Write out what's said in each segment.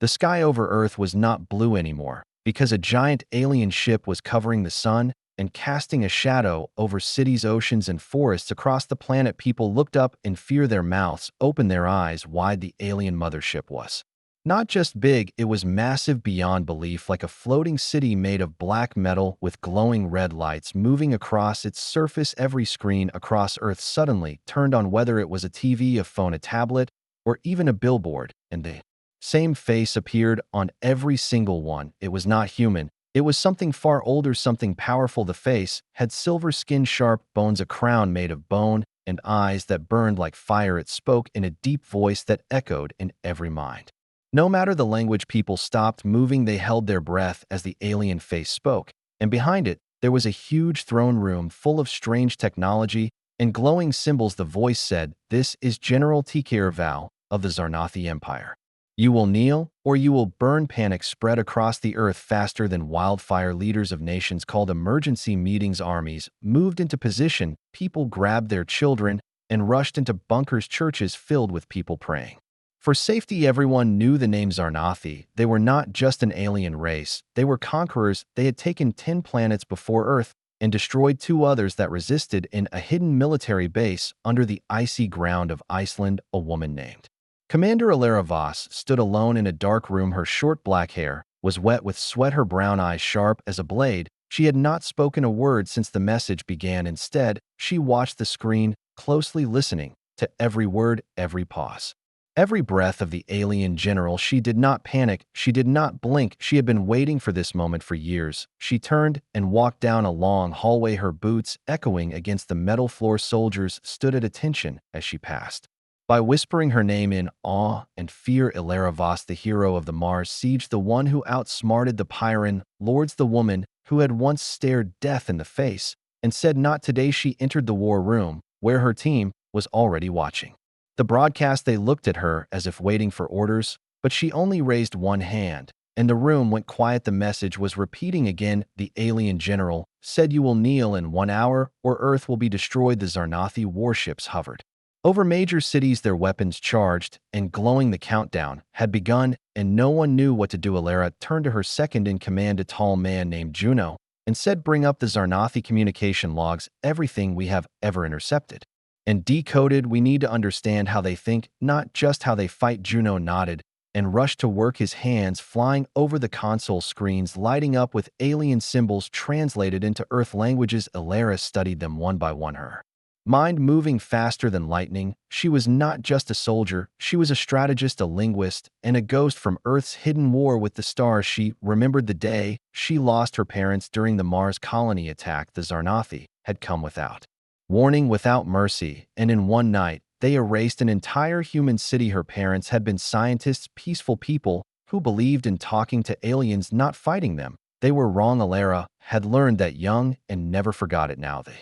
The sky over Earth was not blue anymore, because a giant alien ship was covering the sun and casting a shadow over cities, oceans, and forests across the planet. People looked up in fear, their mouths opened, their eyes wide. The alien mothership was not just big, it was massive beyond belief, like a floating city made of black metal with glowing red lights moving across its surface. Every screen across Earth suddenly turned on, whether it was a TV, a phone, a tablet, or even a billboard, and the same face appeared on every single one. It was not human. It was something far older, something powerful. The face had silver skin, sharp bones, a crown made of bone, and eyes that burned like fire. It spoke in a deep voice that echoed in every mind. No matter the language, people stopped moving. They held their breath as the alien face spoke, and behind it, there was a huge throne room full of strange technology and glowing symbols. The voice said, "This is General Tikir Val of the Zarnathi Empire. You will kneel or you will burn." Panic spread across the earth faster than wildfire. Leaders of nations called emergency meetings. Armies moved into position. People grabbed their children and rushed into bunkers. Churches filled with people praying for safety. Everyone knew the name Zarnathi. They were not just an alien race. They were conquerors. They had taken 10 planets before Earth and destroyed 2 others that resisted in a hidden military base under the icy ground of Iceland. A woman named Commander Alara Voss stood alone in a dark room. Her short black hair was wet with sweat, her brown eyes sharp as a blade. She had not spoken a word since the message began. Instead, she watched the screen, closely listening to every word, every pause, every breath of the alien general. She did not panic. She did not blink. She had been waiting for this moment for years. She turned and walked down a long hallway, her boots echoing against the metal floor. Soldiers stood at attention as she passed by whispering her name in awe and fear. Alara Voss, the hero of the Mars siege, the one who outsmarted the Pyrran lords, the woman who had once stared death in the face and said, "Not today." She entered the war room, where her team was already watching the broadcast. They looked at her as if waiting for orders, but she only raised one hand, and the room went quiet. The message was repeating again. The alien general said, "You will kneel in 1 hour, or Earth will be destroyed." The Zarnathi warships hovered over major cities, their weapons charged and glowing. The countdown had begun, and no one knew what to do. Alara turned to her second-in-command, a tall man named Juno, and said, "Bring up the Zarnathi communication logs, everything we have ever intercepted and decoded. We need to understand how they think, not just how they fight." Juno nodded and rushed to work, his hands flying over the console screens, lighting up with alien symbols translated into Earth languages. Alara studied them one by one, her mind moving faster than lightning. She was not just a soldier, she was a strategist, a linguist, and a ghost from Earth's hidden war with the stars. She remembered the day she lost her parents during the Mars colony attack. The Zarnathi had come without warning, without mercy, and in one night, they erased an entire human city. Her parents had been scientists, peaceful people who believed in talking to aliens, not fighting them. They were wrong. Alara had learned that young and never forgot it. Now the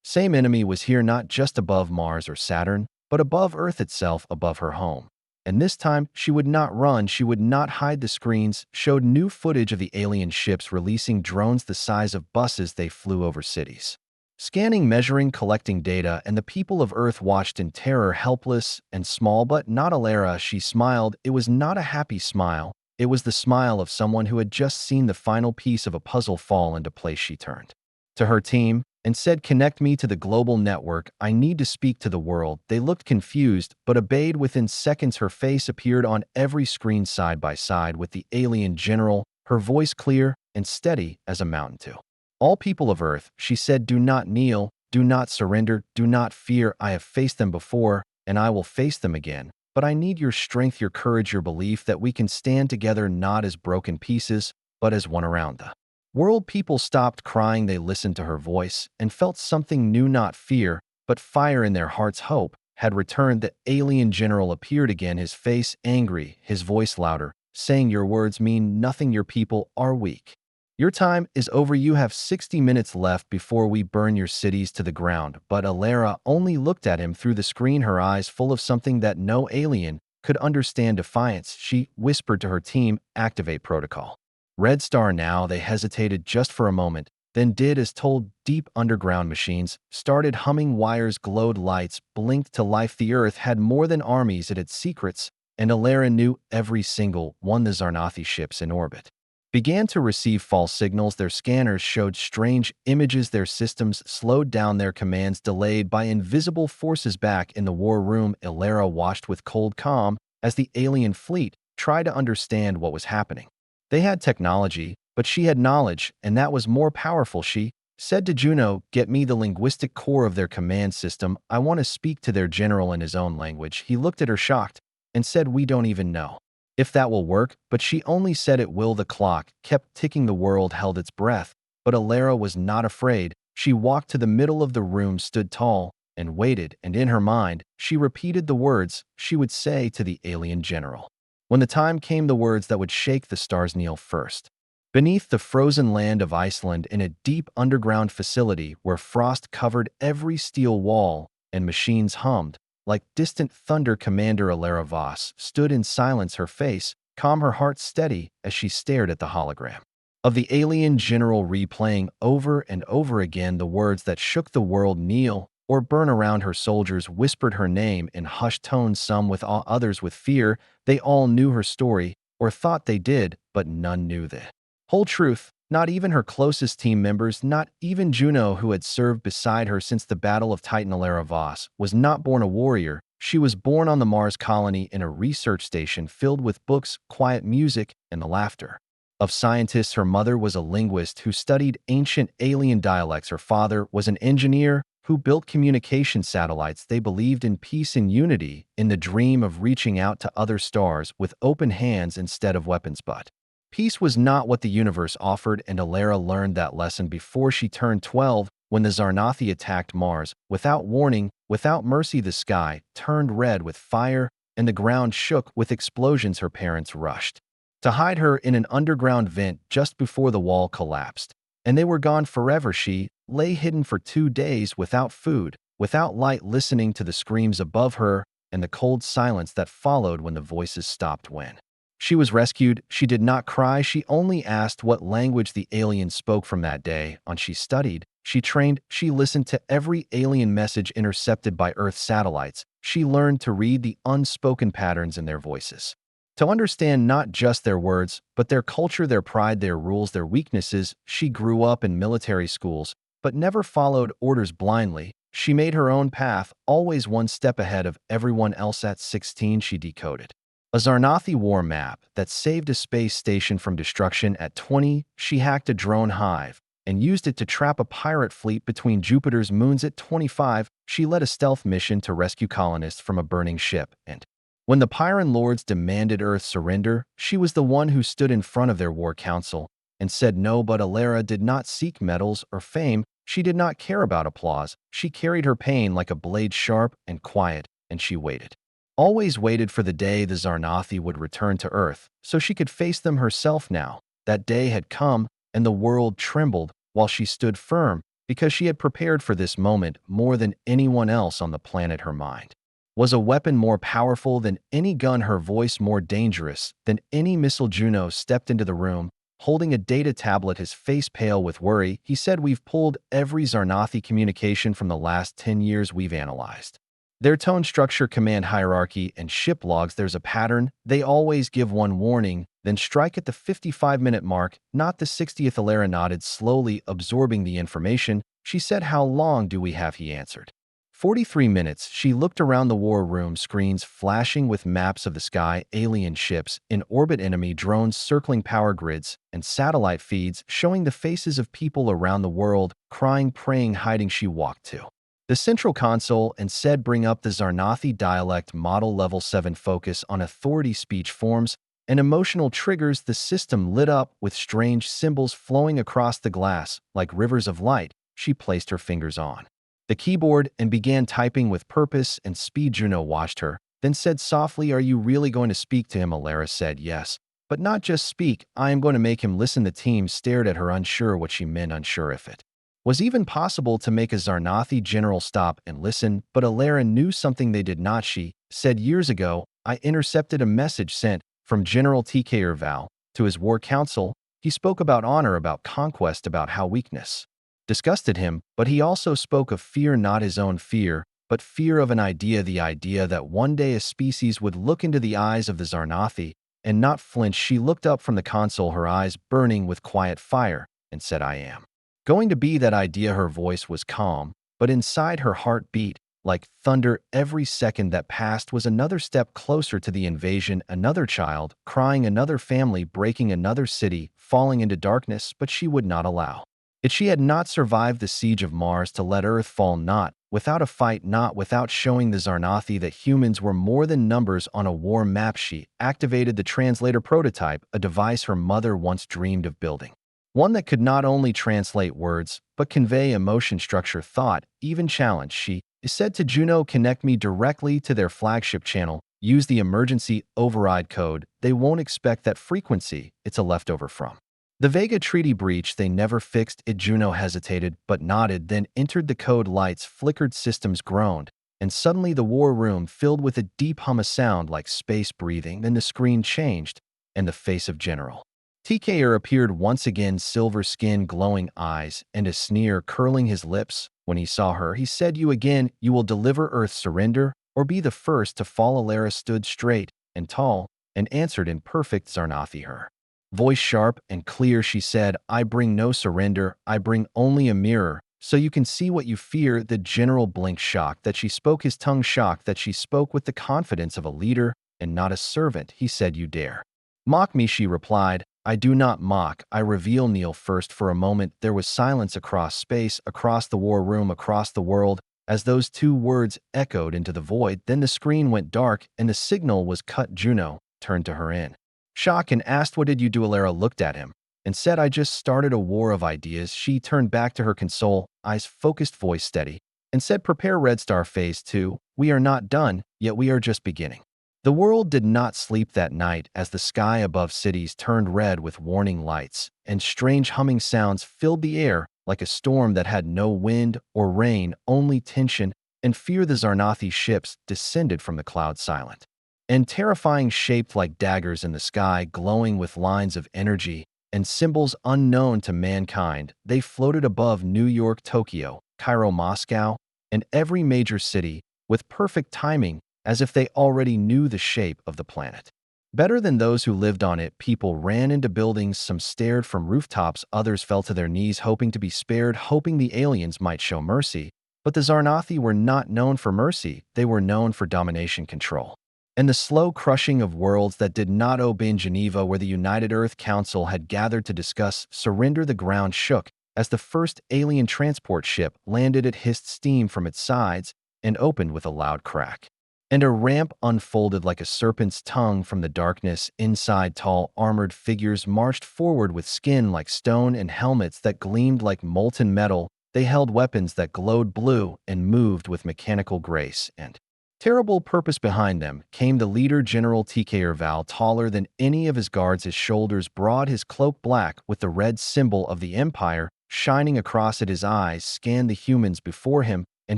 same enemy was here, not just above Mars or Saturn, but above Earth itself, above her home. And this time, she would not run, she would not hide. The screens showed new footage of the alien ships releasing drones the size of buses. They flew over cities, scanning, measuring, collecting data, and the people of Earth watched in terror, helpless and small. But not Alara. She smiled. It was not a happy smile. It was the smile of someone who had just seen the final piece of a puzzle fall into place. She turned to her team and said, "Connect me to the global network. I need to speak to the world." They looked confused, but obeyed. Within seconds, her face appeared on every screen side by side with the alien general, her voice clear and steady as a mountain. To all people of Earth, she said, "Do not kneel, do not surrender, do not fear. I have faced them before, and I will face them again. But I need your strength, your courage, your belief that we can stand together, not as broken pieces, but as one around the world." People stopped crying. They listened to her voice and felt something new, not fear, but fire in their hearts. Hope had returned. The alien general appeared again, his face angry, his voice louder, saying, "Your words mean nothing. Your people are weak. Your time is over. You have 60 minutes left before we burn your cities to the ground." But Alara only looked at him through the screen, her eyes full of something that no alien could understand, defiance. She whispered to her team, "Activate protocol Red Star now." They hesitated just for a moment, then did as told. Deep underground machines started humming, wires glowed, lights blinked to life. The Earth had more than armies, it had secrets, and Alara knew every single one. The Zarnathi ships in orbit began to receive false signals. Their scanners showed strange images. Their systems slowed down. Their commands delayed by invisible forces. Back in the war room, Alara watched with cold calm as the alien fleet tried to understand what was happening. They had technology, but she had knowledge, and that was more powerful. She said to Juno, "Get me the linguistic core of their command system. I want to speak to their general in his own language." He looked at her shocked and said, "We don't even know if that will work," but she only said it will. The clock kept ticking. The world held its breath, but Alara was not afraid. She walked to the middle of the room, stood tall, and waited, and in her mind, she repeated the words she would say to the alien general. When the time came, the words that would shake the stars. Kneel first. Beneath the frozen land of Iceland, in a deep underground facility where frost covered every steel wall and machines hummed like distant thunder, Commander Alara Voss stood in silence, her face calm, her heart steady as she stared at the hologram of the alien general, replaying over and over again the words that shook the world. Kneel or burn. Around her, soldiers whispered her name in hushed tones, some with awe, others with fear. They all knew her story, or thought they did, but none knew the whole truth. Not even her closest team members, not even Juno, who had served beside her since the Battle of Titan. Alara Voss was not born a warrior. She was born on the Mars colony in a research station filled with books, quiet music, and the laughter of scientists. Her mother was a linguist who studied ancient alien dialects. Her father was an engineer who built communication satellites. They believed in peace and unity, in the dream of reaching out to other stars with open hands instead of weapons. But peace was not what the universe offered, and Alara learned that lesson before she turned 12 when the Zarnathi attacked Mars. Without warning, without mercy, the sky turned red with fire and the ground shook with explosions. Her parents rushed to hide her in an underground vent just before the wall collapsed, and they were gone forever. She lay hidden for 2 days without food, without light, listening to the screams above her and the cold silence that followed when the voices stopped. When she was rescued, she did not cry. She only asked what language the aliens spoke. From that day on, she studied, she trained, she listened to every alien message intercepted by Earth satellites. She learned to read the unspoken patterns in their voices, to understand not just their words, but their culture, their pride, their rules, their weaknesses. She grew up in military schools, but never followed orders blindly. She made her own path, always one step ahead of everyone else. At 16, she decoded a Zarnathi war map that saved a space station from destruction. At 20, she hacked a drone hive and used it to trap a pirate fleet between Jupiter's moons. At 25, she led a stealth mission to rescue colonists from a burning ship, and when the Pyrran lords demanded Earth's surrender, she was the one who stood in front of their war council and said no. But Alara did not seek medals or fame. She did not care about applause. She carried her pain like a blade, sharp and quiet, and she waited. Always waited for the day the Zarnathi would return to Earth, so she could face them herself. Now, that day had come, and the world trembled while she stood firm, because she had prepared for this moment more than anyone else on the planet. Her mind was a weapon more powerful than any gun, her voice more dangerous than any missile. Juno stepped into the room, holding a data tablet, his face pale with worry. He said, "We've pulled every Zarnathi communication from the last 10 years. We've analyzed their tone structure, command hierarchy, and ship logs. There's a pattern. They always give one warning, then strike at the 55-minute mark, not the 60th. Alara nodded, slowly absorbing the information. She said, "How long do we have?" He answered, 43 minutes. She looked around the war room, screens flashing with maps of the sky, alien ships in orbit, enemy drones circling power grids, and satellite feeds showing the faces of people around the world, crying, praying, hiding. She walked to the central console and said, "Bring up the Zarnathi dialect model level 7. Focus on authority speech forms and emotional triggers." The system lit up with strange symbols flowing across the glass like rivers of light. She placed her fingers on the keyboard and began typing with purpose and speed. Juno watched her, then said softly, "Are you really going to speak to him?" Alara said, "Yes, but not just speak. I am going to make him listen." The team stared at her, unsure what she meant, unsure if it was even possible to make a Zarnathi general stop and listen. But Alara knew something they did not. She said, "Years ago, I intercepted a message sent from General TK Val to his war council. He spoke about honor, about conquest, about how weakness disgusted him, but he also spoke of fear, not his own fear, but fear of an idea, the idea that one day a species would look into the eyes of the Zarnathi and not flinch. She looked up from the console, her eyes burning with quiet fire, and said, I am going to be that idea. Her voice was calm, but inside her heart beat like thunder. Every second that passed was another step closer to the invasion, another child crying, another family breaking, another city falling into darkness, but she would not allow it. She had not survived the siege of Mars to let Earth fall, not without a fight, not without showing the Zarnathi that humans were more than numbers on a war map. She activated the translator prototype, a device her mother once dreamed of building. One that could not only translate words, but convey emotion, structure, thought, even challenge. She said to Juno, connect me directly to their flagship channel. Use the emergency override code. They won't expect that frequency. It's a leftover from the Vega Treaty breach. They never fixed it. Juno hesitated, but nodded, then entered the code. Lights flickered, systems groaned, and suddenly the war room filled with a deep hum, a sound like space breathing. Then the screen changed, and the face of General TKR appeared once again, silver skin, glowing eyes, and a sneer curling his lips. When he saw her, he said, you again, you will deliver Earth, surrender, or be the first to fall. Alara stood straight and tall and answered in perfect Zarnathi, her voice sharp and clear. She said, I bring no surrender, I bring only a mirror, so you can see what you fear. The general blinked, shocked that she spoke, his tongue shocked that she spoke with the confidence of a leader and not a servant. He said, you dare mock me? She replied, I do not mock, I reveal. Kneel first. For a moment there was silence across space, across the war room, across the world, as those two words echoed into the void. Then the screen went dark and the signal was cut. Juno turned to her in shock and asked, what did you do? Alara looked at him and said, I just started a war of ideas. She turned back to her console, eyes focused, voice steady, and said, prepare Red Star Phase 2. We are not done, yet we are just beginning. The world did not sleep that night as the sky above cities turned red with warning lights, and strange humming sounds filled the air like a storm that had no wind or rain, only tension and fear. The Zarnathi ships descended from the clouds, silent and terrifying, shaped like daggers in the sky, glowing with lines of energy and symbols unknown to mankind. They floated above New York, Tokyo, Cairo, Moscow, and every major city with perfect timing, as if they already knew the shape of the planet better than those who lived on it. People ran into buildings, some stared from rooftops, others fell to their knees hoping to be spared, hoping the aliens might show mercy. But the Zarnathi were not known for mercy, they were known for domination, control, and the slow crushing of worlds that did not obey. In Geneva, where the United Earth Council had gathered to discuss surrender, the ground shook as the first alien transport ship landed. It hissed steam from its sides and opened with a loud crack, and a ramp unfolded like a serpent's tongue from the darkness. Inside, tall, armored figures marched forward with skin like stone and helmets that gleamed like molten metal. They held weapons that glowed blue and moved with mechanical grace and terrible purpose. Behind them came the leader, General TKR Val, taller than any of his guards, his shoulders broad, his cloak black with the red symbol of the Empire shining across it. His eyes scanned the humans before him, and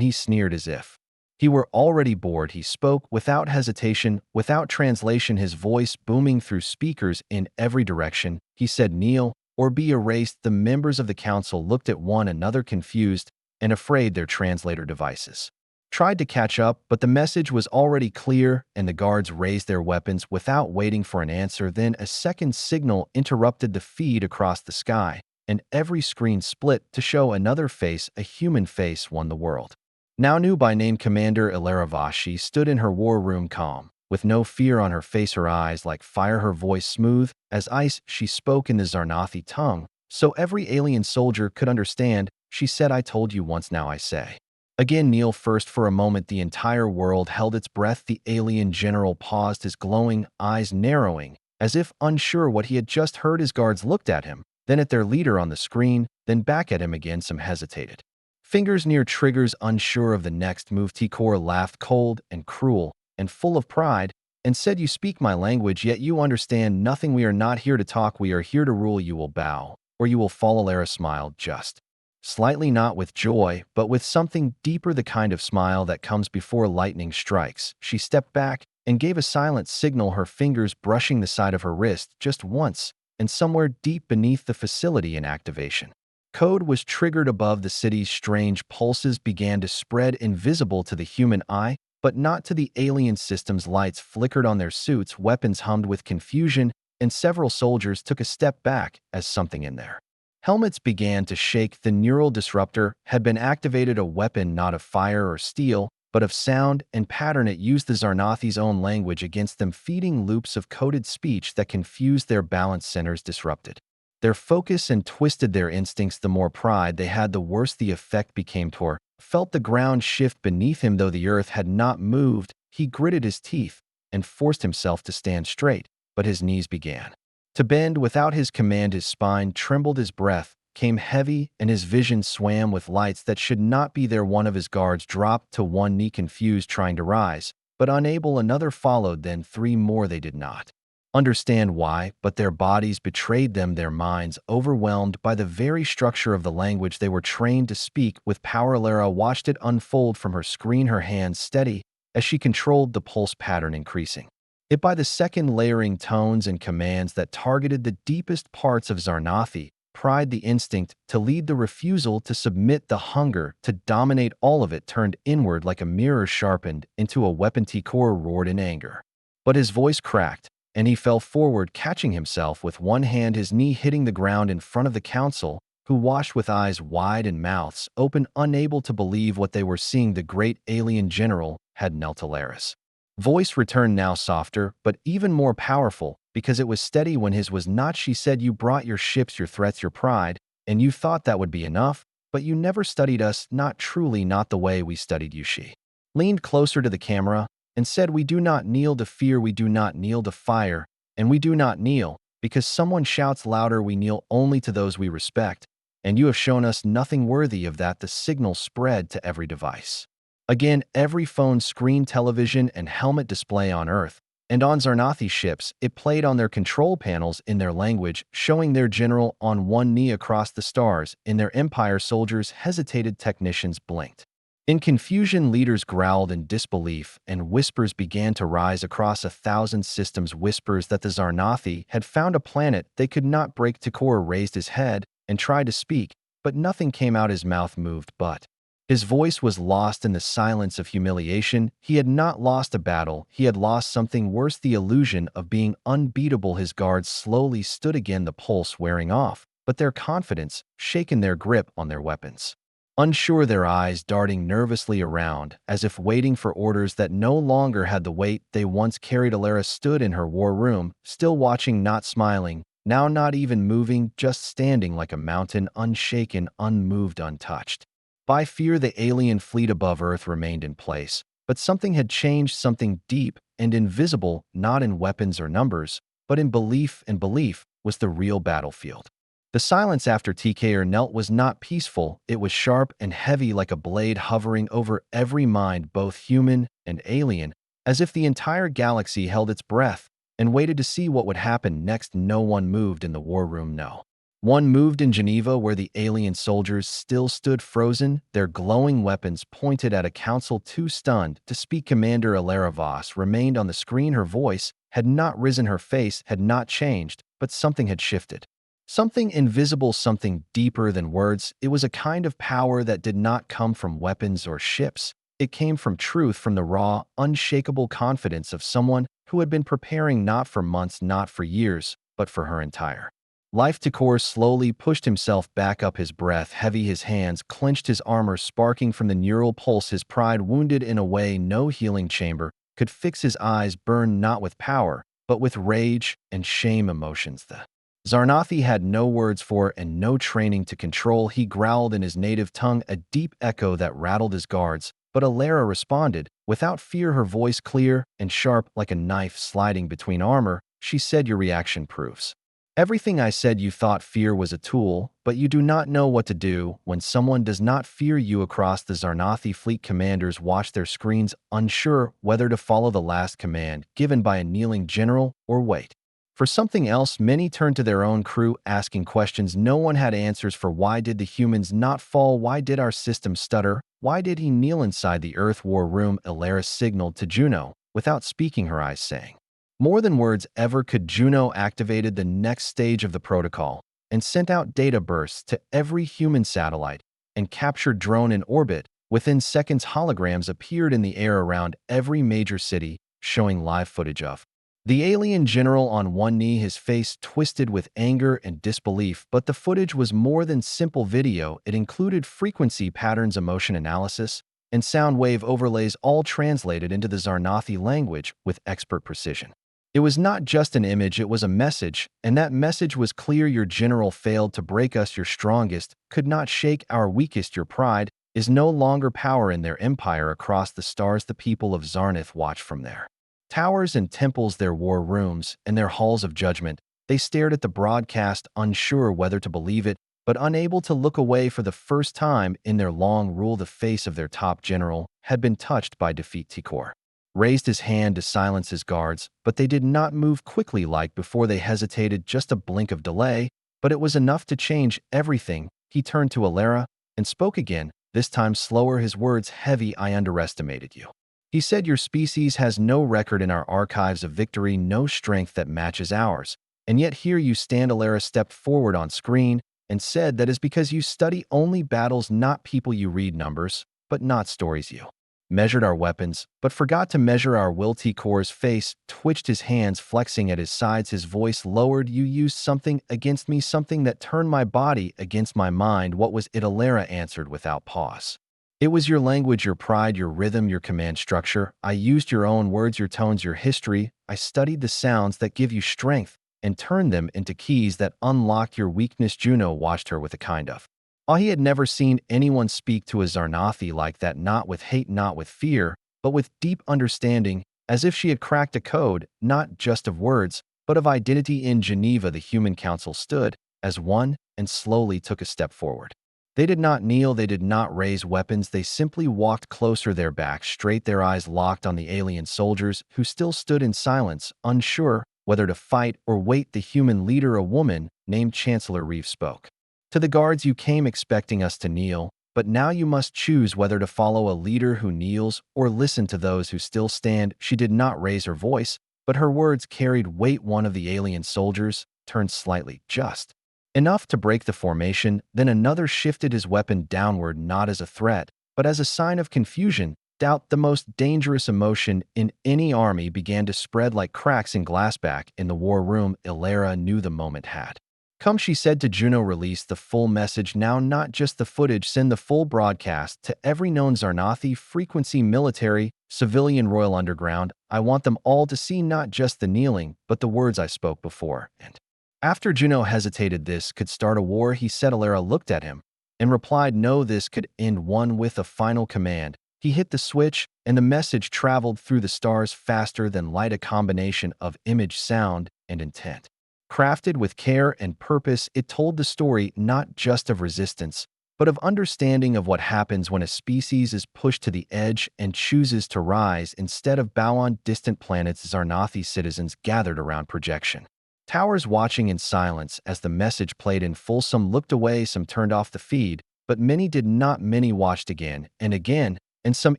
he sneered as if he were already bored. He spoke without hesitation, without translation, his voice booming through speakers in every direction. He said, kneel or be erased. The members of the council looked at one another, confused and afraid. Their translator devices tried to catch up, but the message was already clear, and the guards raised their weapons without waiting for an answer. Then a second signal interrupted the feed across the sky, and every screen split to show another face. A human face, one the world now knew by name. Commander Ilara Vashi stood in her war room, calm, with no fear on her face, her eyes like fire, her voice smooth as ice. She spoke in the Zarnathi tongue, so every alien soldier could understand. She said, I told you once, now I say again, kneel first. For a moment the entire world held its breath. The alien general paused, his glowing eyes narrowing, as if unsure what he had just heard. His guards looked at him, then at their leader on the screen, then back at him again. Some hesitated, fingers near triggers, unsure of the next move. Tikor laughed, cold and cruel and full of pride, and said, you speak my language, yet you understand nothing. We are not here to talk, we are here to rule. You will bow, or you will fall. Alara smiled, just slightly, not with joy, but with something deeper, the kind of smile that comes before lightning strikes. She stepped back and gave a silent signal, her fingers brushing the side of her wrist just once, and somewhere deep beneath the facility in activation Code was triggered above the city's strange pulses began to spread invisible to the human eye, but not to the alien system's lights flickered on their suits, weapons hummed with confusion, and several soldiers took a step back as something in their helmets began to shake. The neural disruptor had been activated, a weapon not of fire or steel, but of sound and pattern. It used the Zarnathi's own language against them, feeding loops of coded speech that confused their balance centers, disrupted their focus and twisted their instincts. The more pride they had, the worse the effect became. Tor felt the ground shift beneath him, though the earth had not moved. He gritted his teeth and forced himself to stand straight, but his knees began to bend without his command. His spine trembled, his breath came heavy, and his vision swam with lights that should not be there. One of his guards dropped to one knee, confused, trying to rise, but unable. Another followed, then three more. They did not understand why, but their bodies betrayed them, their minds overwhelmed by the very structure of the language they were trained to speak with power. Alara watched it unfold from her screen, her hands steady as she controlled the pulse pattern, increasing it by the second, layering tones and commands that targeted the deepest parts of Zarnathi. Pride, the instinct to lead, the refusal to submit, the hunger to dominate, all of it turned inward like a mirror sharpened into a weapon. Tikor roared in anger, but his voice cracked, and he fell forward, catching himself with one hand, his knee hitting the ground in front of the council, who watched with eyes wide and mouths open, unable to believe what they were seeing. The great alien general had knelt. Alara's voice returned, now softer, but even more powerful, because it was steady when his was not. She said, "You brought your ships, your threats, your pride, and you thought that would be enough, but you never studied us, not truly, not the way we studied you." She leaned closer to the camera and said, "We do not kneel to fear, we do not kneel to fire, and we do not kneel because someone shouts louder. We kneel only to those we respect, and you have shown us nothing worthy of that." The signal spread to every device. Again, every phone, screen, television, and helmet display on Earth and on Zarnathi ships. It played on their control panels in their language, showing their general on one knee across the stars. In their empire, soldiers hesitated, technicians blinked in confusion, leaders growled in disbelief, and whispers began to rise across 1,000 systems, whispers that the Zarnathi had found a planet they could not break. Tikor raised his head and tried to speak, but nothing came out. His mouth moved, but his voice was lost in the silence of humiliation. He had not lost a battle, he had lost something worse, the illusion of being unbeatable. His guards slowly stood again, the pulse wearing off, but their confidence shaken, their grip on their weapons unsure, their eyes darting nervously around, as if waiting for orders that no longer had the weight they once carried. Alara stood in her war room, still watching, not smiling, now not even moving, just standing like a mountain, unshaken, unmoved, untouched by fear. The alien fleet above Earth remained in place, but something had changed, something deep and invisible, not in weapons or numbers, but in belief, and belief was the real battlefield. The silence after TKR knelt was not peaceful, it was sharp and heavy, like a blade hovering over every mind, both human and alien, as if the entire galaxy held its breath and waited to see what would happen next. No one moved in the war room, no one moved in Geneva, where the alien soldiers still stood frozen, their glowing weapons pointed at a council too stunned to speak. Commander Alara Voss remained on the screen, her voice had not risen, her face had not changed, but something had shifted. Something invisible, something deeper than words. It was a kind of power that did not come from weapons or ships. It came from truth, from the raw, unshakable confidence of someone who had been preparing, not for months, not for years, but for her entire life. Tikor slowly pushed himself back up, his breath heavy, his hands clenched, his armor sparking from the neural pulse, his pride wounded in a way no healing chamber could fix. His eyes burned not with power, but with rage and shame, emotions the Zarnathi had no words for and no training to control. He growled in his native tongue, a deep echo that rattled his guards, but Alara responded, without fear, her voice clear and sharp like a knife sliding between armor. She said, "Your reaction proves everything I said. You thought fear was a tool, but you do not know what to do when someone does not fear you." Across the Zarnathi fleet, commanders watched their screens, unsure whether to follow the last command given by a kneeling general or wait for something else. Many turned to their own crew, asking questions. No one had answers for why did the humans not fall? Why did our system stutter? Why did he kneel inside the Earth war room? Alara signaled to Juno, without speaking, her eyes saying more than words ever could. Juno activated the next stage of the protocol, and sent out data bursts to every human satellite and captured drone in orbit. Within seconds, holograms appeared in the air around every major city, showing live footage of the alien general on one knee, his face twisted with anger and disbelief. But the footage was more than simple video. It included frequency patterns, emotion analysis, and sound wave overlays, all translated into the Zarnathi language with expert precision. It was not just an image, it was a message, and that message was clear. Your general failed to break us. Your strongest could not shake our weakest. Your pride is no longer power in their empire. Across the stars, the people of Zarnath watched from their towers and temples, their war rooms, and their halls of judgment. They stared at the broadcast, unsure whether to believe it, but unable to look away. For the first time in their long rule, the face of their top general had been touched by defeat. Tikor raised his hand to silence his guards, but they did not move quickly like before. They hesitated, just a blink of delay, but it was enough to change everything. He turned to Alara and spoke again, this time slower, his words heavy. I underestimated you. He said, your species has no record in our archives of victory, no strength that matches ours. And yet here you stand. Alara stepped forward on screen and said, that is because you study only battles, not people. You read numbers, but not stories. You measured our weapons, but forgot to measure our will. Tikor's face twitched, his hands flexing at his sides, his voice lowered. You used something against me, something that turned my body against my mind. What was it? Alara answered without pause. It was your language, your pride, your rhythm, your command structure. I used your own words, your tones, your history. I studied the sounds that give you strength and turned them into keys that unlock your weakness. Juno watched her with a kind of awe. He had never seen anyone speak to a Zarnathi like that, not with hate, not with fear, but with deep understanding, as if she had cracked a code, not just of words, but of identity. In Geneva, the human council stood as one and slowly took a step forward. They did not kneel, they did not raise weapons, they simply walked closer, their backs straight, their eyes locked on the alien soldiers, who still stood in silence, unsure whether to fight or wait. The human leader, a woman named Chancellor Reeve, spoke. To the guards, you came expecting us to kneel, but now you must choose whether to follow a leader who kneels or listen to those who still stand. She did not raise her voice, but her words carried weight. One of the alien soldiers turned slightly, just enough to break the formation, then another shifted his weapon downward, not as a threat, but as a sign of confusion. Doubt, the most dangerous emotion in any army, began to spread like cracks in glass. Back in the war room, Alara knew the moment had come. She said to Juno, release the full message now, not just the footage. Send the full broadcast to every known Zarnathi, frequency, military, civilian, royal, underground. I want them all to see not just the kneeling, but the words I spoke before. And after Juno hesitated, this could start a war, he said. Alara looked at him and replied, no, this could end one. With a final command, he hit the switch, and the message traveled through the stars faster than light, a combination of image, sound, and intent. Crafted with care and purpose, it told the story not just of resistance, but of understanding, of what happens when a species is pushed to the edge and chooses to rise instead of bow. On distant planets, Zarnathi citizens gathered around projection towers, watching in silence as the message played in full. Some looked away, some turned off the feed, but many did not. Many watched again, and some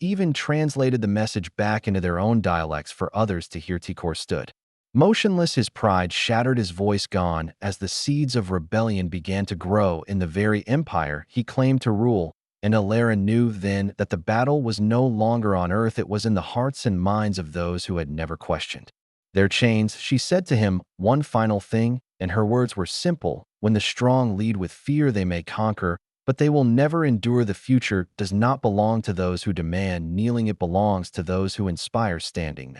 even translated the message back into their own dialects for others to hear. Tikor stood motionless, his pride shattered, his voice gone, as the seeds of rebellion began to grow in the very empire he claimed to rule. And Alara knew then that the battle was no longer on Earth, it was in the hearts and minds of those who had never questioned their chains. She said to him one final thing, and her words were simple. When the strong lead with fear, they may conquer, but they will never endure. The future does not belong to those who demand kneeling, it belongs to those who inspire standing.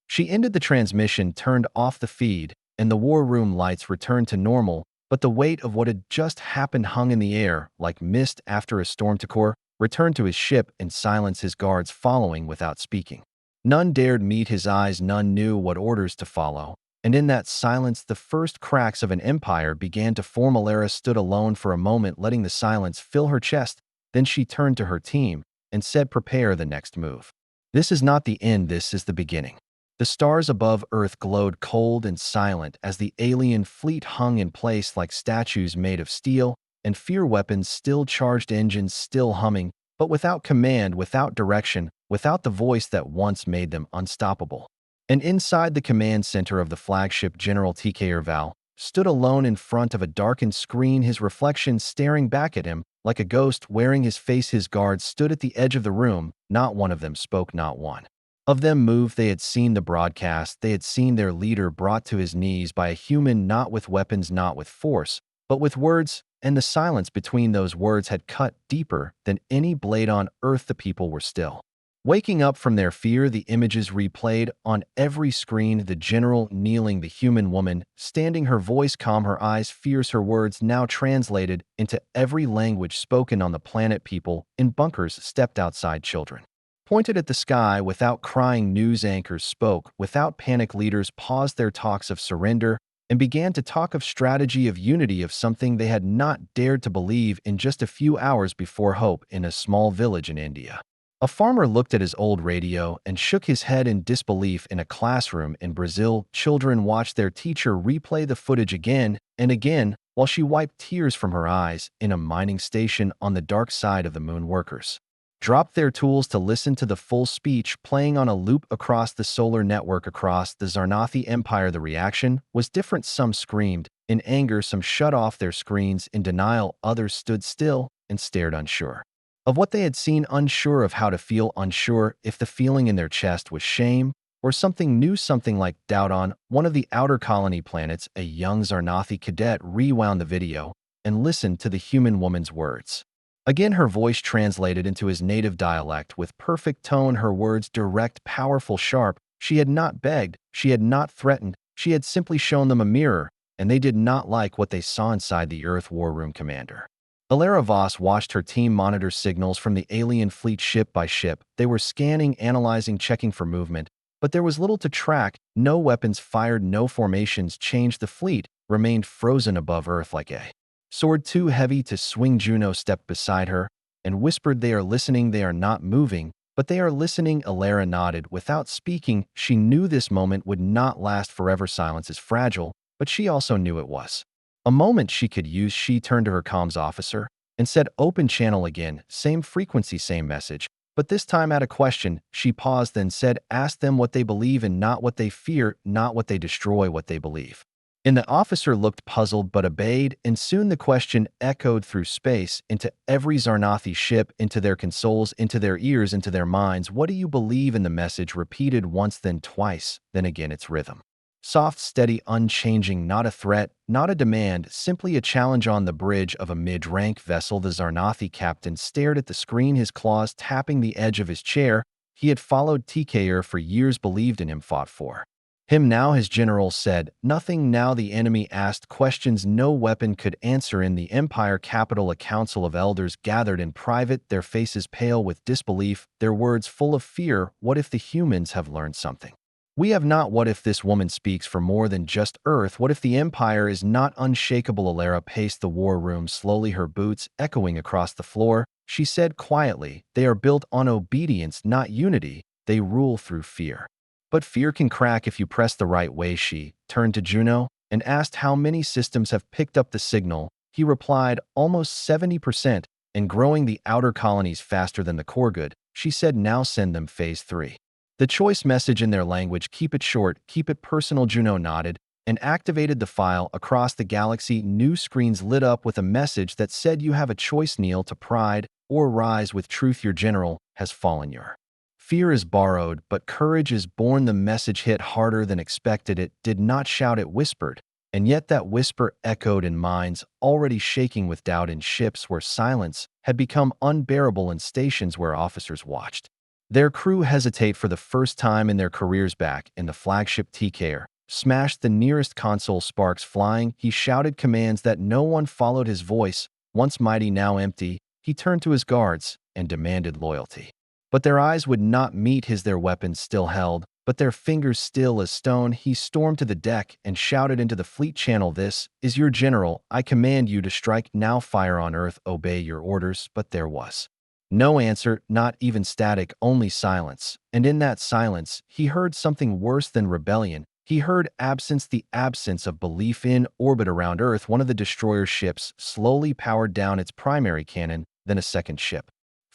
She ended the transmission, turned off the feed, and the war room lights returned to normal, but the weight of what had just happened hung in the air like mist after a storm. Tikor returned to his ship in silence, his guards following without speaking. None dared meet his eyes, none knew what orders to follow. And in that silence, the first cracks of an empire began to form. Alara stood alone for a moment, letting the silence fill her chest. Then she turned to her team and said, prepare the next move. This is not the end, this is the beginning. The stars above Earth glowed cold and silent as the alien fleet hung in place like statues made of steel, and fear weapons still charged, engines still humming, but without command, without direction, without the voice that once made them unstoppable. And inside the command center of the flagship, General Tkr Val stood alone in front of a darkened screen, his reflection staring back at him like a ghost wearing his face. His guards stood at the edge of the room. Not one of them spoke, not one of them moved. They had seen the broadcast. They had seen their leader brought to his knees by a human, not with weapons, not with force, but with words, and the silence between those words had cut deeper than any blade on earth. The people were still. Waking up from their fear, the images replayed on every screen: the general kneeling, the human woman standing, her voice calm, her eyes fierce, her words now translated into every language spoken on the planet. People in bunkers stepped outside, children pointed at the sky without crying, news anchors spoke without panic, leaders paused their talks of surrender and began to talk of strategy, of unity, of something they had not dared to believe in just a few hours before: hope in a small village in India. A farmer looked at his old radio and shook his head in disbelief. In a classroom in Brazil, children watched their teacher replay the footage again and again while she wiped tears from her eyes. In a mining station on the dark side of the moon, workers dropped their tools to listen to the full speech playing on a loop across the solar network. Across the Zarnathi Empire, the reaction was different. Some screamed in anger, some shut off their screens in denial, others stood still and stared, unsure of what they had seen, unsure of how to feel, unsure if the feeling in their chest was shame or something new, something like doubt. On one of the outer colony planets, a young Zarnathi cadet rewound the video and listened to the human woman's words. Again, her voice translated into his native dialect with perfect tone, her words direct, powerful, sharp. She had not begged, she had not threatened, she had simply shown them a mirror, and they did not like what they saw inside the Earth War Room. Commander Alara Voss watched her team monitor signals from the alien fleet ship by ship. They were scanning, analyzing, checking for movement, but there was little to track. No weapons fired, no formations changed. The fleet remained frozen above Earth like a sword too heavy to swing. Juno stepped beside her and whispered, "They are listening. They are not moving, but they are listening." Alara nodded without speaking. She knew this moment would not last forever. Silence is fragile, but she also knew it was a moment she could use. She turned to her comms officer and said, "Open channel again, same frequency, same message." But this time at a question. She paused, then said, "Ask them what they believe in, not what they fear, not what they destroy, what they believe." And the officer looked puzzled but obeyed, and soon the question echoed through space, into every Zarnathi ship, into their consoles, into their ears, into their minds. "What do you believe in?" The message repeated once, then twice, then again, its rhythm soft, steady, unchanging, not a threat, not a demand, simply a challenge. On the bridge of a mid-rank vessel, the Zarnathi captain stared at the screen, his claws tapping the edge of his chair. He had followed TKR for years, believed in him, fought for him. Now his general said nothing. Now the enemy asked questions no weapon could answer. In the Empire capital, a council of elders gathered in private, their faces pale with disbelief, their words full of fear. What if the humans have learned something we have not? What if this woman speaks for more than just Earth? What if the Empire is not unshakable? Alara paced the war room slowly, her boots echoing across the floor. She said quietly, "They are built on obedience, not unity. They rule through fear. But fear can crack if you press the right way." She turned to Juno and asked, "How many systems have picked up the signal?" He replied, "Almost 70%, and growing. The outer colonies faster than the core." "Good." She said, "Now send them phase 3. The choice message in their language. Keep it short, keep it personal." Juno nodded and activated the file. Across the galaxy, new screens lit up with a message that said, "You have a choice, kneel to pride or rise with truth. Your general has fallen. Your fear is borrowed, but courage is born." The message hit harder than expected. It did not shout, it whispered. And yet that whisper echoed in minds already shaking with doubt, in ships where silence had become unbearable, in stations where officers watched their crew hesitate for the first time in their careers. Back in the flagship, TKR smashed the nearest console, sparks flying. He shouted commands that no one followed. His voice, once mighty, now empty. He turned to his guards and demanded loyalty. But their eyes would not meet his, their weapons still held, but their fingers still as stone. He stormed to the deck and shouted into the fleet channel, "This is your general. I command you to strike now. Fire on Earth. Obey your orders." But there was no answer, not even static, only silence. And in that silence, he heard something worse than rebellion. He heard absence, the absence of belief. In orbit around Earth, one of the destroyer ships slowly powered down its primary cannon, then a second ship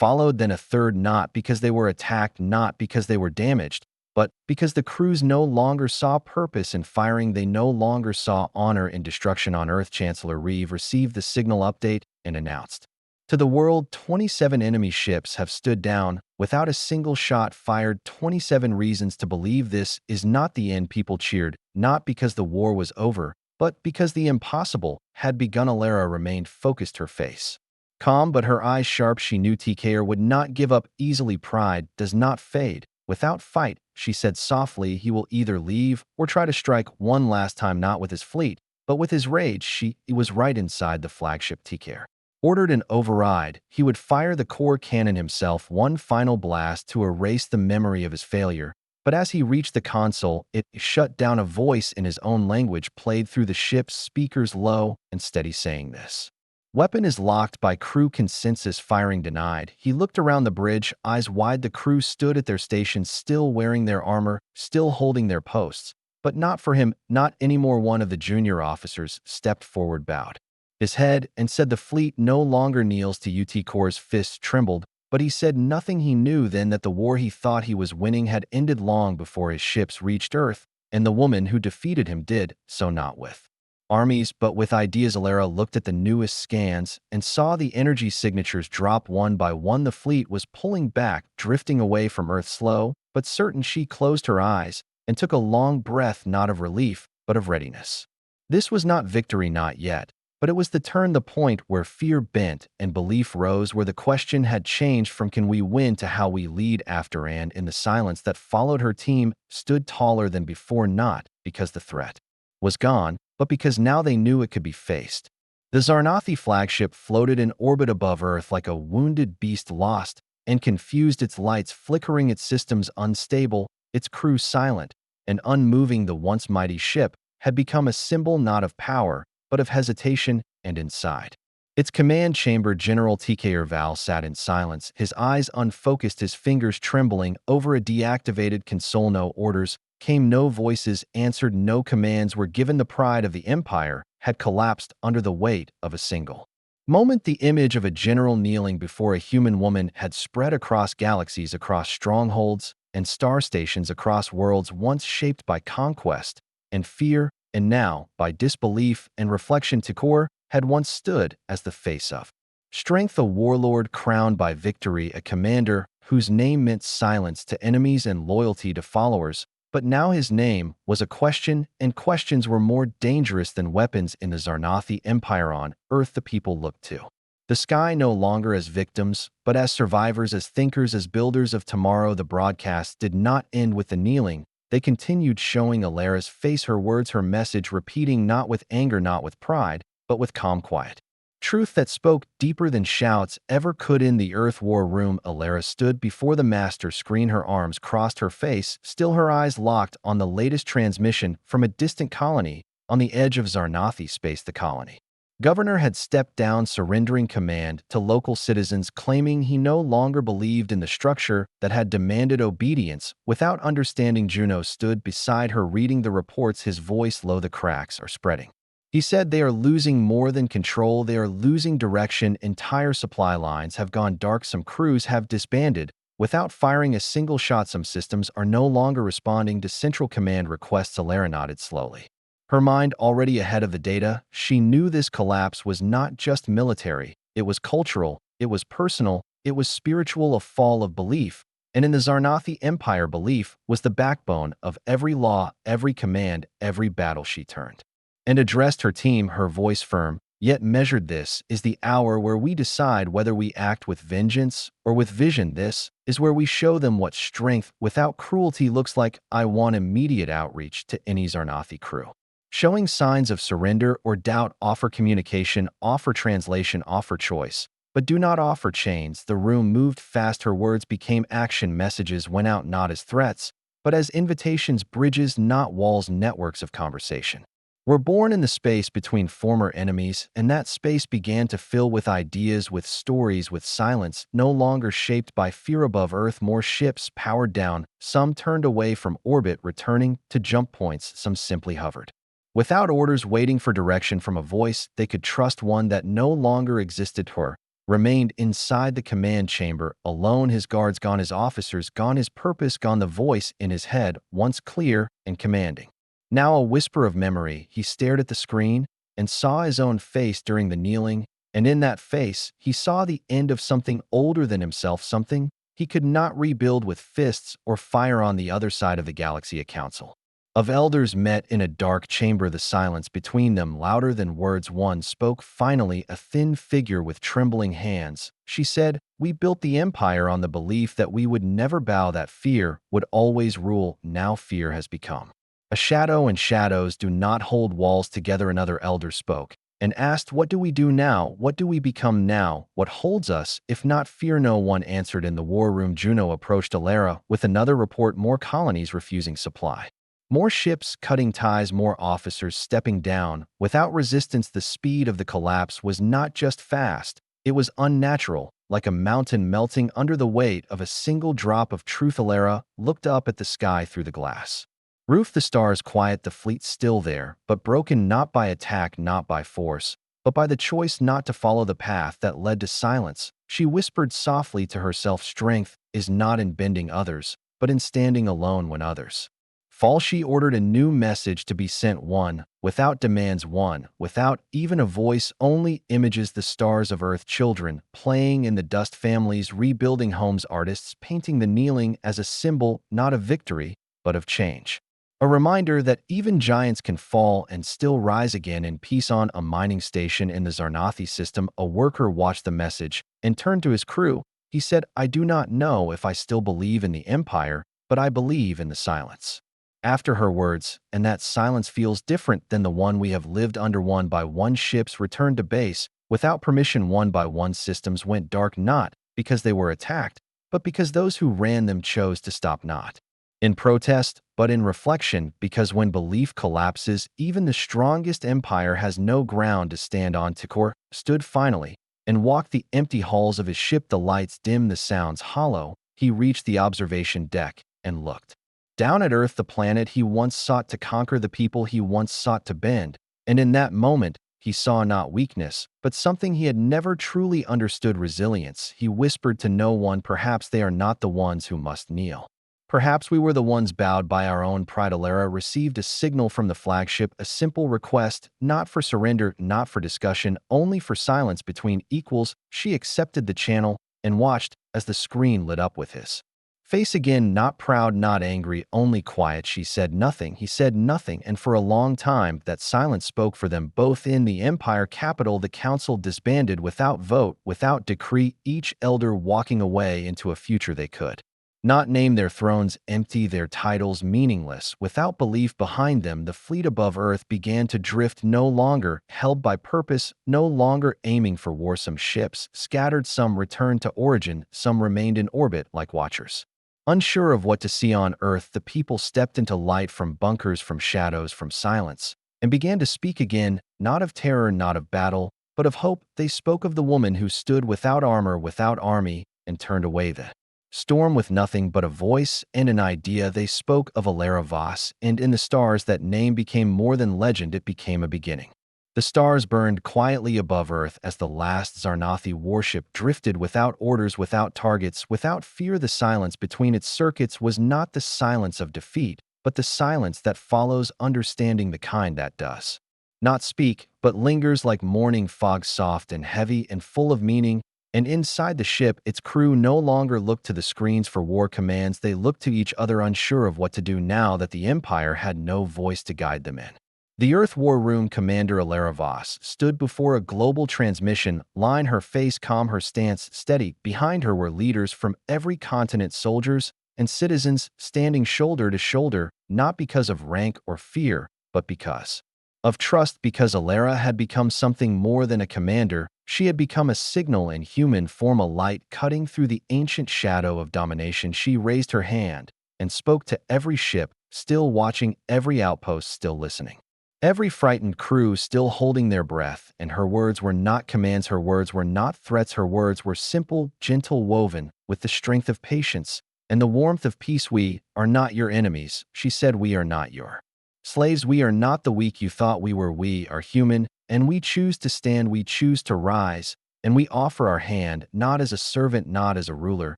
followed, then a third, not because they were attacked, not because they were damaged, but because the crews no longer saw purpose in firing, they no longer saw honor in destruction on Earth. Chancellor Reeve received the signal update and announced, "To the world, 27 enemy ships have stood down without a single shot fired. 27 reasons to believe this is not the end." People cheered, not because the war was over, but because the impossible had begun. Alara remained focused, her face calm but her eyes sharp. She knew TKR would not give up easily. Pride does not fade without fight, she said softly. He will either leave or try to strike one last time, not with his fleet, but with his rage. She was right. Inside the flagship, TKR ordered an override. He would fire the core cannon himself, one final blast to erase the memory of his failure. But as he reached the console, it shut down. A voice in his own language played through the ship's speakers, low and steady, saying this: "Weapon is locked by crew consensus. Firing denied." He looked around the bridge, eyes wide. The crew stood at their stations, still wearing their armor, still holding their posts. But not for him, not anymore. One of the junior officers stepped forward, bowed his head, and said, "The fleet no longer kneels to UT." Core's fists trembled, but he said nothing. He knew then that the war he thought he was winning had ended long before his ships reached Earth, and the woman who defeated him did so not with armies, but with ideas. Alara looked at the newest scans and saw the energy signatures drop one by one. The fleet was pulling back, drifting away from Earth, slow but certain. She closed her eyes and took a long breath, not of relief, but of readiness. This was not victory, not yet. But it was the turn, the point where fear bent and belief rose, where the question had changed from can we win to how we lead. After and in the silence that followed, her team stood taller than before, not because the threat was gone, but because now they knew it could be faced. The Zarnathi flagship floated in orbit above Earth like a wounded beast, lost and confused, its lights flickering, its systems unstable, its crew silent and unmoving. The once mighty ship had become a symbol not of power, but of hesitation. And inside its command chamber, General TKR Val sat in silence, his eyes unfocused, his fingers trembling over a deactivated console. No orders came, no voices answered, no commands were given. The pride of the Empire had collapsed under the weight of a single moment. The image of a general kneeling before a human woman had spread across galaxies, across strongholds and star stations, across worlds once shaped by conquest and fear, and now by disbelief and reflection. Tikor had once stood as the face of strength, a warlord crowned by victory, a commander whose name meant silence to enemies and loyalty to followers. But now his name was a question, and questions were more dangerous than weapons in the Zarnathi Empire. On Earth, the people looked to the sky no longer as victims, but as survivors, as thinkers, as builders of tomorrow. The broadcast did not end with the kneeling. They continued, showing Alara's face, her words, her message, repeating, not with anger, not with pride, but with calm quiet truth that spoke deeper than shouts ever could. In the Earth war room, Alara stood before the master screen, her arms crossed, her face still, her eyes locked on the latest transmission from a distant colony on the edge of Zarnathi space. The colony governor had stepped down, surrendering command to local citizens, claiming he no longer believed in the structure that had demanded obedience without understanding. Juno stood beside her, reading the reports, his voice low. The cracks are spreading. He said, they are losing more than control, they are losing direction. Entire supply lines have gone dark. Some crews have disbanded without firing a single shot. Some systems are no longer responding to central command requests. Alara nodded slowly, her mind already ahead of the data. She knew this collapse was not just military, it was cultural, it was personal, it was spiritual, a fall of belief. And in the Zarnathi Empire, belief was the backbone of every law, every command, every battle. She turned and addressed her team, her voice firm, yet measured. This is the hour where we decide whether we act with vengeance or with vision. This is where we show them what strength without cruelty looks like. I want immediate outreach to any Zarnathi crew showing signs of surrender or doubt. Offer communication, offer translation, offer choice, but do not offer chains. The room moved fast. Her words became action. Messages went out not as threats, but as invitations. Bridges, not walls, networks of conversation were born in the space between former enemies, and that space began to fill with ideas, with stories, with silence, no longer shaped by fear. Above Earth, more ships powered down. Some turned away from orbit, returning to jump points. Some simply hovered without orders, waiting for direction from a voice they could trust, one that no longer existed. Her remained inside the command chamber, alone, his guards gone, his officers gone, his purpose gone, the voice in his head, once clear and commanding. Now a whisper of memory. He stared at the screen and saw his own face during the kneeling, and in that face, he saw the end of something older than himself, something he could not rebuild with fists or fire. On the other side of the galaxy, a council of elders met in a dark chamber, the silence between them louder than words. One spoke finally, a thin figure with trembling hands. She said, "We built the empire on the belief that we would never bow, that fear would always rule. Now fear has become a shadow, and shadows do not hold walls together." Another elder spoke and asked, "What do we do now? What do we become now? What holds us, if not fear?" No one answered. In the war room, Juno approached Alara with another report. More colonies refusing supply. More ships cutting ties, more officers stepping down. Without resistance, the speed of the collapse was not just fast, it was unnatural, like a mountain melting under the weight of a single drop of truth. Alara looked up at the sky through the glass roof, the stars quiet, the fleet still there, but broken not by attack, not by force, but by the choice not to follow the path that led to silence. She whispered softly to herself, "Strength is not in bending others, but in standing alone when others fall." She ordered a new message to be sent, one without demands, one without even a voice, only images. The stars of Earth, children playing in the dust, families rebuilding homes, artists painting the kneeling as a symbol not of victory, but of change. A reminder that even giants can fall and still rise again in peace. On a mining station in the Zarnathi system, a worker watched the message and turned to his crew. He said, "I do not know if I still believe in the Empire, but I believe in the silence." After her words, "And that silence feels different than the one we have lived under." One by one, ships returned to base without permission. One by one, systems went dark, not because they were attacked, but because those who ran them chose to stop, not in protest, but in reflection, because when belief collapses, even the strongest empire has no ground to stand on. Tikor stood finally and walked the empty halls of his ship, the lights dim, the sounds hollow. He reached the observation deck and looked down at Earth, the planet he once sought to conquer, the people he once sought to bend, and in that moment, he saw not weakness, but something he had never truly understood: resilience. He whispered to no one, "Perhaps they are not the ones who must kneel. Perhaps we were the ones bowed by our own pride." Alara received a signal from the flagship, a simple request, not for surrender, not for discussion, only for silence between equals. She accepted the channel and watched as the screen lit up with his face again, not proud, not angry, only quiet. She said nothing, he said nothing, and for a long time that silence spoke for them both. In the Empire capital, the council disbanded without vote, without decree, each elder walking away into a future they could not name, their thrones empty, their titles meaningless. Without belief behind them, the fleet above Earth began to drift, no longer held by purpose, no longer aiming for war. Some ships scattered, some returned to origin, some remained in orbit like watchers. Unsure of what to see on Earth, the people stepped into light from bunkers, from shadows, from silence, and began to speak again, not of terror, not of battle, but of hope. They spoke of the woman who stood without armor, without army, and turned away the storm with nothing but a voice and an idea. They spoke of Alara Vos, and in the stars that name became more than legend, it became a beginning. The stars burned quietly above Earth as the last Zarnathi warship drifted without orders, without targets, without fear. The silence between its circuits was not the silence of defeat, but the silence that follows understanding, the kind that does not speak, but lingers like morning fog, soft and heavy and full of meaning. And inside the ship, its crew no longer looked to the screens for war commands. They looked to each other, unsure of what to do now that the Empire had no voice to guide them in. The Earth War Room, Commander Alara Vos stood before a global transmission line, her face calm, her stance steady. Behind her were leaders from every continent, soldiers and citizens standing shoulder to shoulder, not because of rank or fear, but because of trust, because Alara had become something more than a commander. She had become a signal in human form, a light cutting through the ancient shadow of domination. She raised her hand and spoke to every ship, still watching, every outpost still listening, every frightened crew still holding their breath. And her words were not commands, her words were not threats, her words were simple, gentle, woven with the strength of patience and the warmth of peace. "We are not your enemies," she said. "We are not your slaves. We are not the weak you thought we were. We are human, and we choose to stand. We choose to rise. and we offer our hand not as a servant, not as a ruler,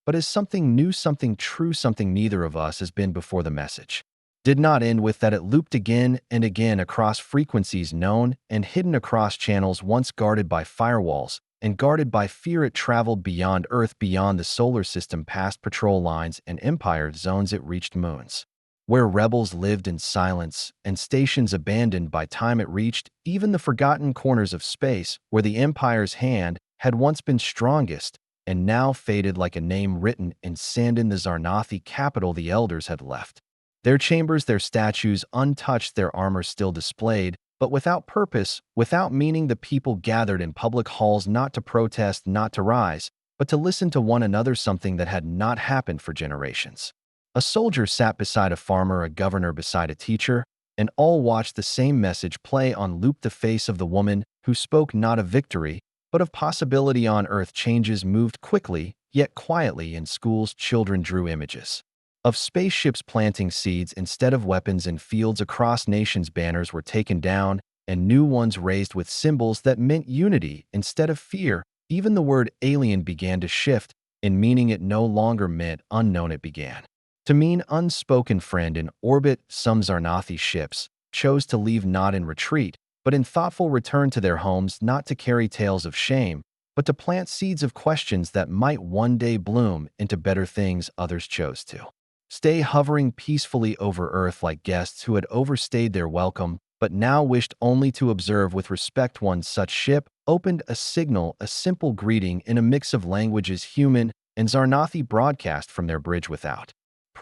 but as something new, something true, something neither of us has been before. The message did not end with that. It looped again and again across frequencies known and hidden, across channels once guarded by firewalls and guarded by fear. It traveled beyond Earth, beyond the solar system, past patrol lines and empire zones. It reached moons where rebels lived in silence and stations abandoned by time. It reached even the forgotten corners of space where the Empire's hand had once been strongest and now faded like a name written in sand. In the Zarnathi capital, the elders had left their chambers, their statues untouched, their armor still displayed, but without purpose, without meaning. The people gathered in public halls not to protest, not to rise, but to listen to one another, something that had not happened for generations. A soldier sat beside a farmer, a governor beside a teacher, and all watched the same message play on loop. The face of the woman who spoke not of victory, but of possibility on Earth. Changes moved quickly, yet quietly. In schools, children drew images of spaceships planting seeds instead of weapons in fields. Across nations, banners were taken down and new ones raised with symbols that meant unity instead of fear. Even the word alien began to shift in meaning. It no longer meant unknown, it began to mean unspoken friend. In orbit, some Zarnathi ships chose to leave not in retreat, but in thoughtful return to their homes, not to carry tales of shame, but to plant seeds of questions that might one day bloom into better things. Others chose to stay hovering peacefully over Earth like guests who had overstayed their welcome, but now wished only to observe with respect. One such ship opened a signal, a simple greeting in a mix of languages, human and Zarnathi, broadcast from their bridge without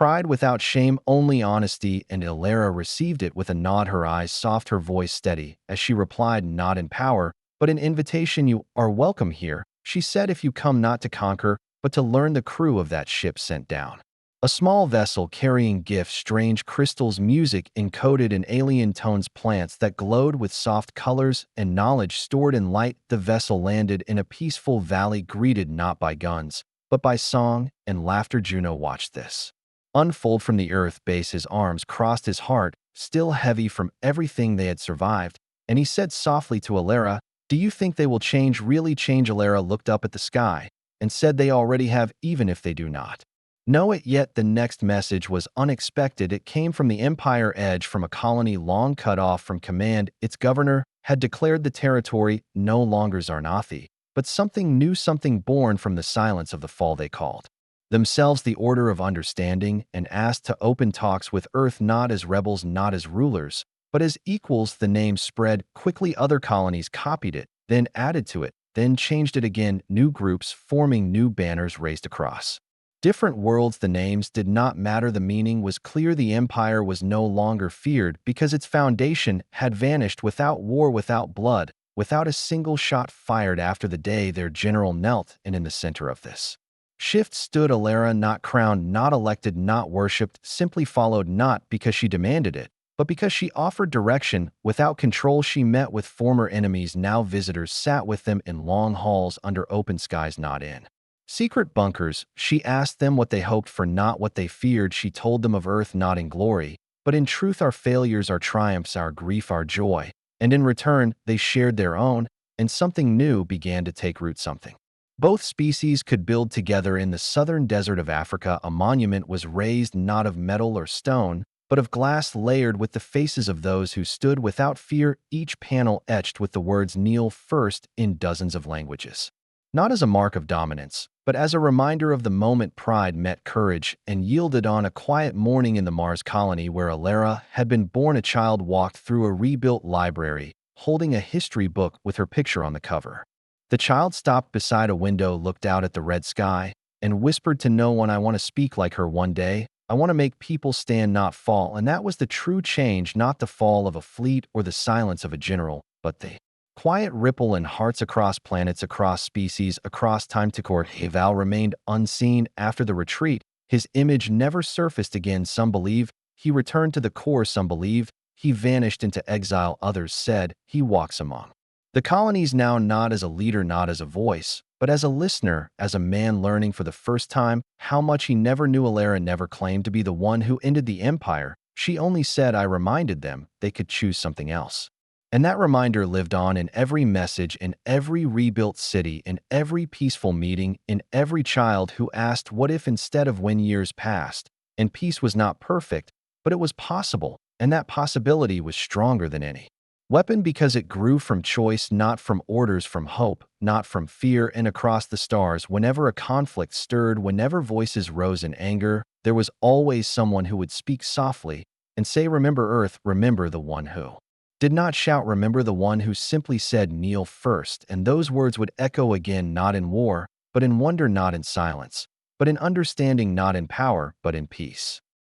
pride, without shame, only honesty. And Ilera received it with a nod, her eyes soft, her voice steady, as she replied, not in power, but in invitation. You are welcome here, she said, if you come not to conquer, but to learn. The crew of that ship sent down a small vessel carrying gifts, strange crystals, music encoded in alien tones, plants that glowed with soft colors, and knowledge stored in light. The vessel landed in a peaceful valley, greeted not by guns, but by song and laughter. Juno watched this unfold from the Earth base. His arms crossed, his heart still heavy from everything they had survived, and he said softly to Ilera, do you think they will change, really change? Ilera looked up at the sky and said, they already have, even if they do not know it yet. The next message was unexpected. It came from the Empire Edge, from a colony long cut off from command. Its governor had declared the territory no longer Zarnathi, but something new, something born from the silence of the fall. They called themselves the Order of Understanding and asked to open talks with Earth, not as rebels, not as rulers, but as equals. The name spread quickly. Other colonies copied it, then added to it, then changed it again. New groups forming, new banners raised across different worlds. The names did not matter. The meaning was clear. The empire was no longer feared because its foundation had vanished, without war, without blood, without a single shot fired. After the day their general knelt, and in the center of this shift stood Ilera, not crowned, not elected, not worshipped, simply followed, not because she demanded it, but because she offered direction. Without control, she met with former enemies, now visitors, sat with them in long halls under open skies, not in secret bunkers. She asked them what they hoped for, not what they feared. She told them of Earth, not in glory, but in truth, our failures, our triumphs, our grief, our joy. And in return, they shared their own, and something new began to take root, something both species could build together. In the southern desert of Africa, a monument was raised, not of metal or stone, but of glass, layered with the faces of those who stood without fear, each panel etched with the words "Kneel first" in dozens of languages. Not as a mark of dominance, but as a reminder of the moment pride met courage and yielded. On a quiet morning in the Mars colony where Ilera had been born, a child walked through a rebuilt library, holding a history book with her picture on the cover. The child stopped beside a window, looked out at the red sky, and whispered to no one, I want to speak like her one day. I want to make people stand, not fall. And that was the true change, not the fall of a fleet or the silence of a general, but the quiet ripple in hearts across planets, across species, across time. Tekor Heval remained unseen after the retreat. His image never surfaced again. Some believe he returned to the core, some believe he vanished into exile. Others said he walks among the colonies now, not as a leader, not as a voice, but as a listener, as a man learning for the first time how much he never knew. Ilera never claimed to be the one who ended the empire. She only said, I reminded them they could choose something else. And that reminder lived on in every message, in every rebuilt city, in every peaceful meeting, in every child who asked, what if instead of when years passed? And peace was not perfect, but it was possible, and that possibility was stronger than any weapon because it grew from choice, not from orders, from hope, not from fear. And across the stars, whenever a conflict stirred, whenever voices rose in anger, there was always someone who would speak softly and say, remember Earth, remember the one who did not shout, remember the one who simply said, kneel first. And those words would echo again, not in war, but in wonder, not in silence, but in understanding, not in power, but in peace.